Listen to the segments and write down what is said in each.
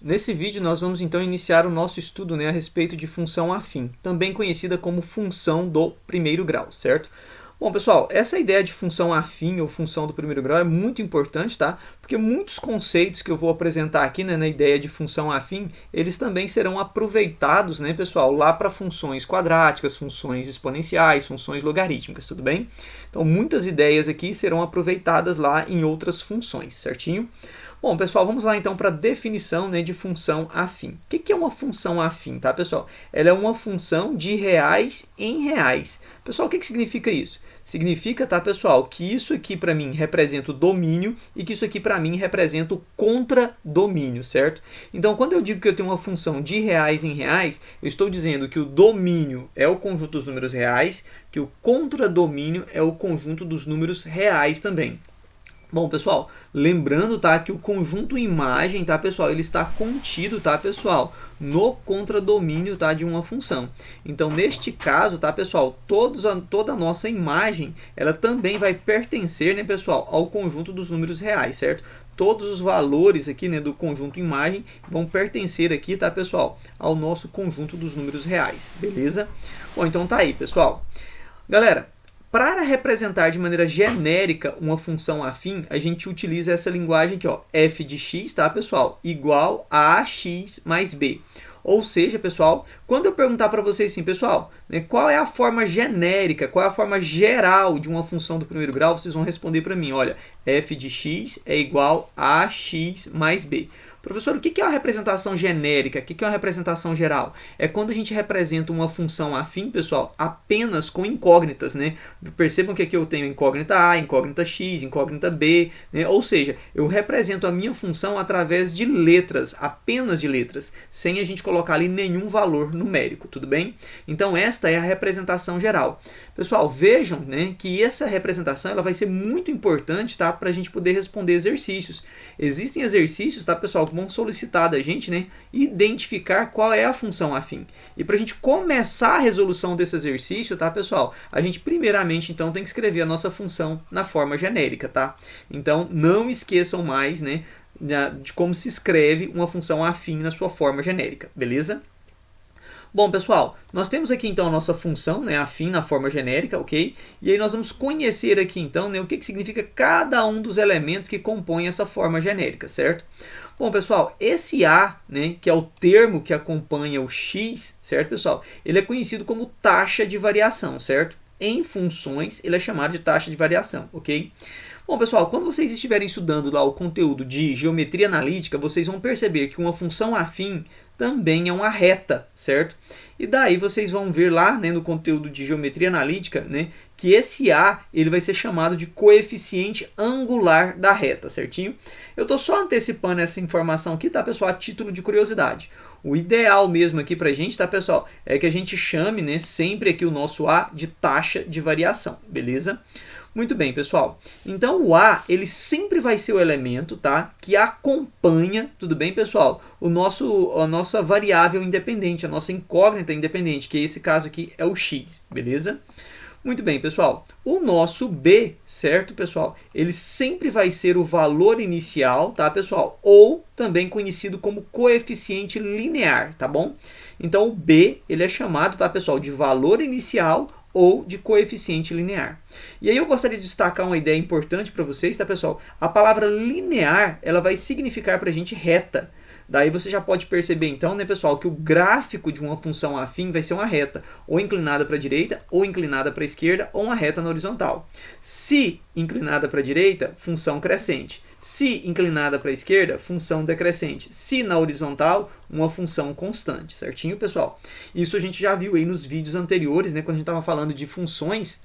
Nesse vídeo nós vamos então iniciar o nosso estudo, né, a respeito de função afim, também conhecida como função do primeiro grau, certo? Bom, pessoal, essa ideia de função afim ou função do primeiro grau é muito importante, tá? Porque muitos conceitos que eu vou apresentar aqui, né, na ideia de função afim, eles também serão aproveitados, né, pessoal, lá para funções quadráticas, funções exponenciais, funções logarítmicas, tudo bem? Então, muitas ideias aqui serão aproveitadas lá em outras funções, certinho? Bom, pessoal, vamos lá então para a definição, né, de função afim. O que é uma função afim, tá, pessoal? Ela é uma função de reais em reais. Pessoal, o que significa isso? Significa, tá, pessoal, que isso aqui para mim representa o domínio e que isso aqui para mim representa o contradomínio, certo? Então, quando eu digo que eu tenho uma função de reais em reais, eu estou dizendo que o domínio é o conjunto dos números reais, que o contradomínio é o conjunto dos números reais também. Bom, pessoal, lembrando, tá, que o conjunto imagem, tá, pessoal, ele está contido, tá, pessoal, no contradomínio, tá, de uma função. Então, neste caso, tá, pessoal, toda a nossa imagem, ela também vai pertencer, né, pessoal, ao conjunto dos números reais, certo? Todos os valores aqui, né, do conjunto imagem vão pertencer aqui, tá, pessoal, ao nosso conjunto dos números reais, beleza? Bom, então tá aí, pessoal. Galera, para representar de maneira genérica uma função afim, a gente utiliza essa linguagem aqui, ó, f de x, tá, pessoal, igual a ax mais b. Ou seja, pessoal, quando eu perguntar para vocês assim, pessoal, né, qual é a forma genérica, qual é a forma geral de uma função do primeiro grau, vocês vão responder para mim, olha, f de x é igual a ax mais b. Professor, o que é uma representação genérica? O que é uma representação geral? É quando a gente representa uma função afim, pessoal, apenas com incógnitas, né? Percebam que aqui eu tenho incógnita A, incógnita X, incógnita B, né? Ou seja, eu represento a minha função através de letras, apenas de letras, sem a gente colocar ali nenhum valor numérico, tudo bem? Então, esta é a representação geral. Pessoal, vejam, né, que essa representação ela vai ser muito importante, tá, para a gente poder responder exercícios. Existem exercícios, tá, pessoal, que vão solicitar da gente, né, identificar qual é a função afim. E para a gente começar a resolução desse exercício, tá, pessoal, a gente primeiramente então tem que escrever a nossa função na forma genérica, tá? Então não esqueçam mais, né, de como se escreve uma função afim na sua forma genérica, beleza? Bom, pessoal, nós temos aqui então a nossa função, né, afim na forma genérica, ok? E aí nós vamos conhecer aqui então, né, o que significa cada um dos elementos que compõem essa forma genérica, certo? Bom, pessoal, esse A, né, que é o termo que acompanha o X, certo, pessoal? Ele é conhecido como taxa de variação, certo? Em funções, ele é chamado de taxa de variação, ok? Bom, pessoal, quando vocês estiverem estudando lá o conteúdo de geometria analítica, vocês vão perceber que uma função afim também é uma reta, certo? E daí vocês vão ver lá, né, no conteúdo de geometria analítica, né, que esse A ele vai ser chamado de coeficiente angular da reta, certinho? Eu estou só antecipando essa informação aqui, tá, pessoal, a título de curiosidade. O ideal mesmo aqui para a gente, tá, pessoal, é que a gente chame, né, sempre aqui o nosso A de taxa de variação, beleza? Muito bem, pessoal. Então, o A, ele sempre vai ser o elemento, tá, que acompanha, tudo bem, pessoal, a nossa variável independente, a nossa incógnita independente, que esse caso aqui é o x, beleza? Muito bem, pessoal. O nosso B, certo, pessoal? Ele sempre vai ser o valor inicial, tá, pessoal? Ou também conhecido como coeficiente linear, tá bom? Então, o B, ele é chamado, tá, pessoal, de valor inicial ou de coeficiente linear. E aí eu gostaria de destacar uma ideia importante para vocês, tá, pessoal? A palavra linear, ela vai significar para a gente reta. Daí você já pode perceber então, né, pessoal, que o gráfico de uma função afim vai ser uma reta, ou inclinada para a direita, ou inclinada para a esquerda, ou uma reta na horizontal. Se inclinada para a direita, função crescente. Se inclinada para a esquerda, função decrescente. Se na horizontal, uma função constante, certinho, pessoal? Isso a gente já viu aí nos vídeos anteriores, né, quando a gente estava falando de funções,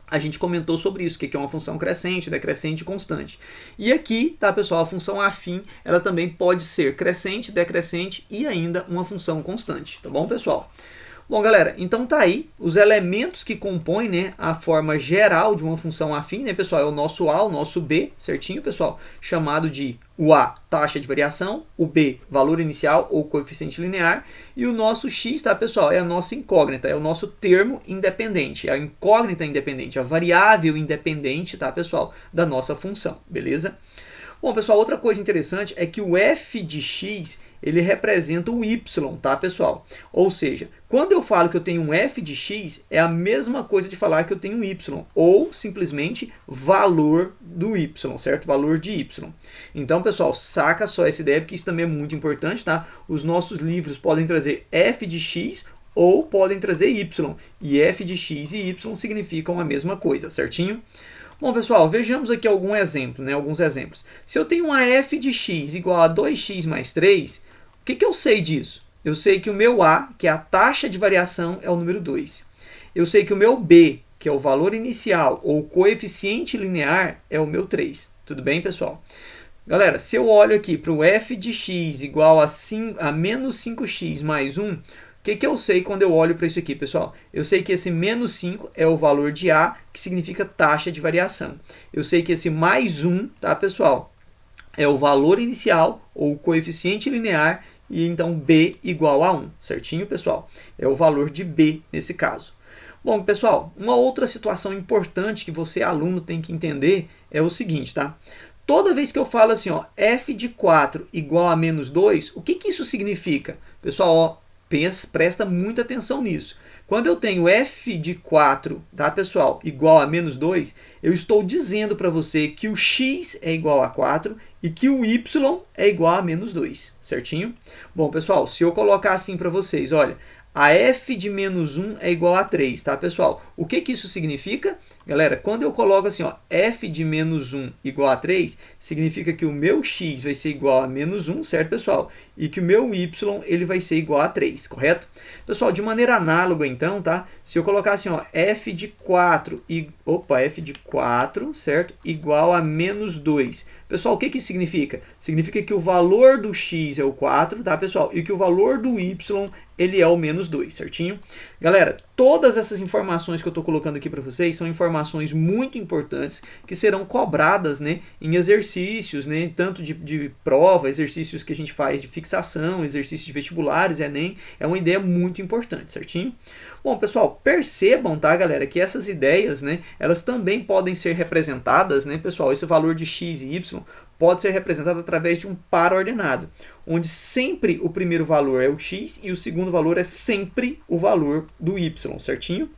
a gente comentou sobre isso, que é uma função crescente, decrescente e constante. E aqui, tá, pessoal, a função afim, ela também pode ser crescente, decrescente e ainda uma função constante, tá bom, pessoal? Bom, galera, então tá aí os elementos que compõem, né, a forma geral de uma função afim, né, pessoal? É o nosso A, o nosso B, certinho, pessoal? Chamado de o A, taxa de variação, o B, valor inicial ou coeficiente linear, e o nosso X, tá, pessoal? É a nossa incógnita, é o nosso termo independente, é a incógnita independente, a variável independente, tá, pessoal? Da nossa função, beleza? Bom, pessoal, outra coisa interessante é que o f de x ele representa o y, tá, pessoal? Ou seja, quando eu falo que eu tenho um f de x, é a mesma coisa de falar que eu tenho um y, ou simplesmente valor do y, certo? Valor de y. Então, pessoal, saca só essa ideia, porque isso também é muito importante, tá? Os nossos livros podem trazer f de x ou podem trazer y, e f de x e y significam a mesma coisa, certinho? Bom, pessoal, vejamos aqui alguns exemplos. Se eu tenho uma f de x igual a 2x mais 3, o que eu sei disso? Eu sei que o meu a, que é a taxa de variação, é o número 2. Eu sei que o meu b, que é o valor inicial ou coeficiente linear, é o meu 3. Tudo bem, pessoal? Galera, se eu olho aqui para o f de x igual a menos 5x mais 1, o que eu sei quando eu olho para isso aqui, pessoal? Eu sei que esse menos 5 é o valor de A, que significa taxa de variação. Eu sei que esse mais 1, tá, pessoal, é o valor inicial, ou coeficiente linear, e então B igual a 1, certinho, pessoal? É o valor de B nesse caso. Bom, pessoal, uma outra situação importante que você, aluno, tem que entender é o seguinte, tá? Toda vez que eu falo assim, ó, f de 4 igual a menos 2, o que isso significa? Pessoal, ó, presta muita atenção nisso. Quando eu tenho f de 4, tá, pessoal, igual a menos 2, eu estou dizendo para você que o x é igual a 4 e que o y é igual a menos 2, certinho? Bom, pessoal, se eu colocar assim para vocês, olha, a f de menos 1 é igual a 3, tá, pessoal? O que isso significa? Galera, quando eu coloco assim, ó, f de menos 1 igual a 3, significa que o meu x vai ser igual a menos 1, certo, pessoal? E que o meu y ele vai ser igual a 3, correto? Pessoal, de maneira análoga, então, tá? Se eu colocar assim, ó, f de 4, certo? Igual a menos 2. Pessoal, o que isso significa? Significa que o valor do x é o 4, tá, pessoal? E que o valor do y ele é o menos 2, certinho? Galera, todas essas informações que eu estou colocando aqui para vocês são informações muito importantes que serão cobradas, né, em exercícios, né, tanto de prova, exercícios que a gente faz de fixação, exercícios de vestibulares, Enem, é uma ideia muito importante, certinho? Bom, pessoal, percebam, tá, galera, que essas ideias, né, elas também podem ser representadas, né, pessoal, esse valor de x e y pode ser representado através de um par ordenado, onde sempre o primeiro valor é o x e o segundo valor é sempre o valor do y, certinho?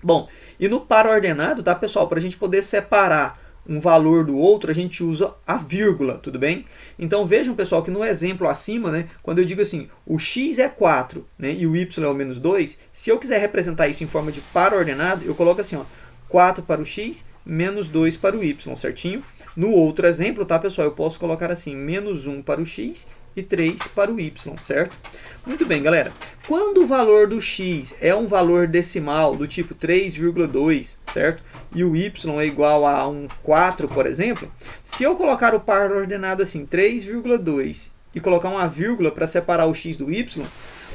Bom, e no par ordenado, tá, pessoal, para a gente poder separar um valor do outro, a gente usa a vírgula, tudo bem? Então vejam, pessoal, que no exemplo acima, né, quando eu digo assim, o x é 4, né, e o y é o menos 2, se eu quiser representar isso em forma de par ordenado, eu coloco assim, ó, 4 para o x, menos 2 para o y, certinho? No outro exemplo, tá, pessoal, eu posso colocar assim, menos 1 para o x e 3 para o y, certo? Muito bem, galera. Quando o valor do x é um valor decimal do tipo 3,2, certo? E o y é igual a um 4, por exemplo, se eu colocar o par ordenado assim, 3,2 e colocar uma vírgula para separar o x do y,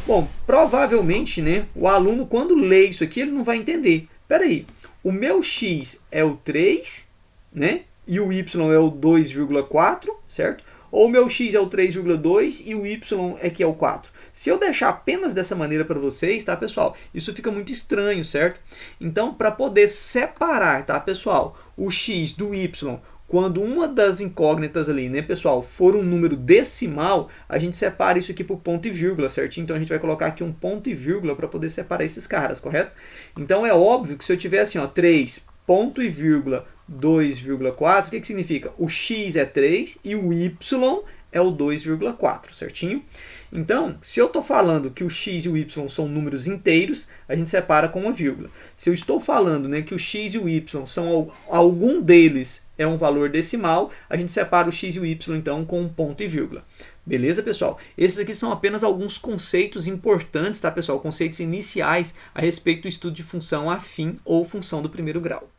bom, provavelmente, né, o aluno, quando lê isso aqui, ele não vai entender. Espera aí, o meu x é o 3, né? E o y é o 2,4, certo? Ou o meu x é o 3,2 e o y é que é o 4. Se eu deixar apenas dessa maneira para vocês, tá, pessoal? Isso fica muito estranho, certo? Então, para poder separar, tá, pessoal, o x do y, quando uma das incógnitas ali, né, pessoal, for um número decimal, a gente separa isso aqui por ponto e vírgula, certinho? Então, a gente vai colocar aqui um ponto e vírgula para poder separar esses caras, correto? Então, é óbvio que se eu tiver assim, ó, 3, ponto e vírgula, 2,4, o que significa? O x é 3 e o y é o 2,4, certinho? Então, se eu estou falando que o x e o y são números inteiros, a gente separa com uma vírgula. Se eu estou falando, né, que o x e o y são algum deles é um valor decimal, a gente separa o x e o y então com um ponto e vírgula. Beleza, pessoal? Esses aqui são apenas alguns conceitos importantes, tá, pessoal? Conceitos iniciais a respeito do estudo de função afim ou função do primeiro grau.